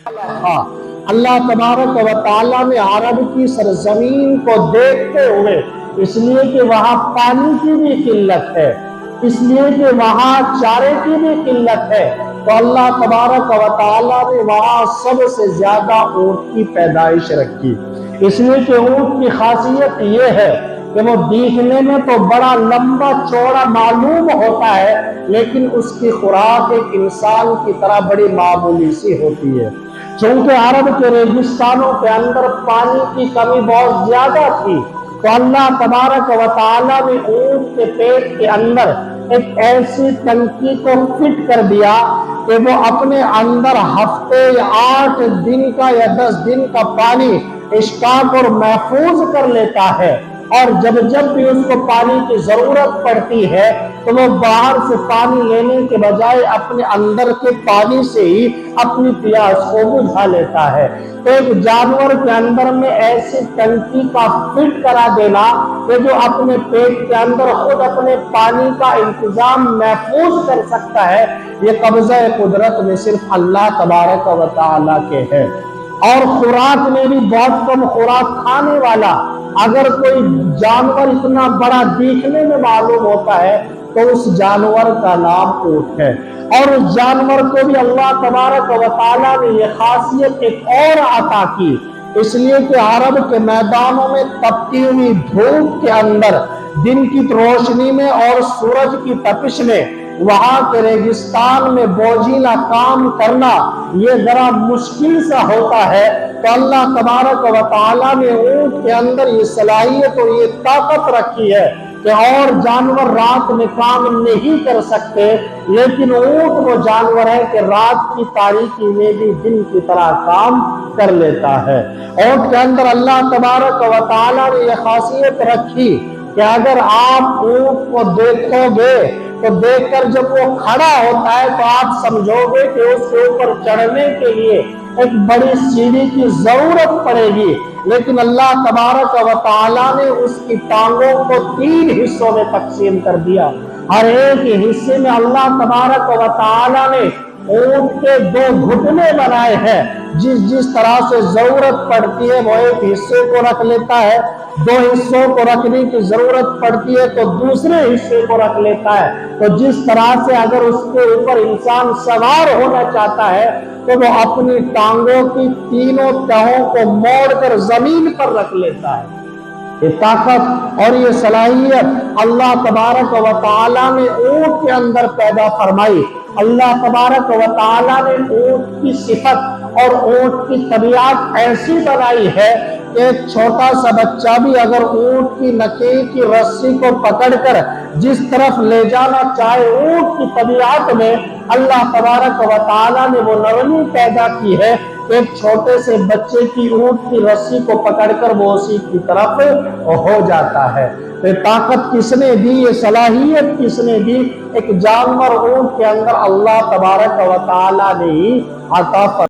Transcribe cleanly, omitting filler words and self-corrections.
ہاں، اللہ تبارک و تعالیٰ نے عرب کی سرزمین کو دیکھتے ہوئے، اس لیے کہ وہاں پانی کی بھی قلت ہے، اس لیے کہ وہاں چارے کی بھی قلت ہے، تو اللہ تبارک و تعالیٰ نے وہاں سب سے زیادہ اونٹ کی پیدائش رکھی۔ اس لیے کہ اونٹ کی خاصیت یہ ہے کہ وہ دیکھنے میں تو بڑا لمبا چوڑا معلوم ہوتا ہے، لیکن اس کی خوراک ایک انسان کی طرح بڑی معمولی سی ہوتی ہے۔ چونکہ عرب کے ریگستانوں کے اندر پانی کی کمی بہت زیادہ تھی، تو اللہ تبارک و تعالیٰ نے اونٹ کے پیٹ کے اندر ایک ایسی ٹنکی کو فٹ کر دیا کہ وہ اپنے اندر ہفتے یا 8 دن کا یا 10 دن کا پانی اسٹاک اور محفوظ کر لیتا ہے، اور جب بھی اس کو پانی کی ضرورت پڑتی ہے تو وہ باہر سے پانی لینے کے بجائے اپنے اندر کے پانی سے ہی اپنی پیاس کو بجھا لیتا ہے۔ تو ایک جانور کے اندر میں ایسی ٹنکی کا فٹ کرا دینا کہ جو اپنے پیٹ کے اندر خود اپنے پانی کا انتظام محفوظ کر سکتا ہے، یہ قبضہ قدرت میں صرف اللہ تبارک و تعالیٰ کے ہے۔ اور خوراک میں بھی بہت کم خوراک کھانے والا، اگر کوئی جانور اتنا بڑا دیکھنے میں معلوم ہوتا ہے تو اس جانور کا نام اونٹ ہے۔ اور اس جانور کو بھی اللہ تبارک و تعالیٰ نے یہ خاصیت ایک اور عطا کی، اس لیے کہ عرب کے میدانوں میں تپتی ہوئی دھوپ کے اندر، دن کی روشنی میں اور سورج کی تپش میں، وہاں کے ریگستان میں بوجھیلا کام کرنا یہ ذرا مشکل سا ہوتا ہے، تو اللہ تبارک و تعالیٰ نے اونٹ کے اندر یہ صلاحیت اور یہ طاقت رکھی ہے کہ اور جانور رات میں کام نہیں کر سکتے، لیکن اونٹ وہ جانور ہے کہ رات کی تاریکی میں بھی دن کی طرح کام کر لیتا ہے۔ اونٹ کے اندر اللہ تبارک و تعالیٰ نے یہ خاصیت رکھی کہ اگر آپ اونٹ کو دیکھو گے تو دیکھ کر جب وہ کھڑا ہوتا ہے تو آپ سمجھو گے کہ اس کے اوپر چڑھنے کے لیے ایک بڑی سیڑھی کی ضرورت پڑے گی، لیکن اللہ تبارک و تعالیٰ نے اس کی ٹانگوں کو 3 حصوں میں تقسیم کر دیا۔ ہر ایک حصے میں اللہ تبارک و تعالیٰ نے اونٹ کے 2 گھٹنے بنائے ہیں، جس طرح سے ضرورت پڑتی ہے وہ ایک حصے کو رکھ لیتا ہے، 2 حصوں کو رکھنے کی ضرورت پڑتی ہے تو دوسرے حصے کو رکھ لیتا ہے۔ تو جس طرح سے اگر اس کے اوپر انسان سوار ہونا چاہتا ہے تو وہ اپنی ٹانگوں کی 3 تہوں کو موڑ کر زمین پر رکھ لیتا ہے۔ یہ طاقت اور یہ صلاحیت اللہ تبارک و تعالیٰ نے اونٹ کے اندر پیدا فرمائی۔ اللہ تبارک و تعالیٰ نے اونٹ کی صفت اور اونٹ کی طبیعت ایسی بنائی ہے کہ ایک چھوٹا سا بچہ بھی اگر اونٹ کی نکیل کی رسی کو پکڑ کر جس طرف لے جانا چاہے، اونٹ کی طبیعت میں اللہ تبارک و تعالیٰ نے وہ نرمی پیدا کی ہے کہ ایک چھوٹے سے بچے کی اونٹ کی رسی کو پکڑ کر وہ اسی کی طرف ہو جاتا ہے۔ یہ طاقت کس نے دی، یہ صلاحیت کس نے دی؟ ایک جانور اونٹ کے اندر اللہ تبارک و تعالیٰ نے ہی عطا فرمائی۔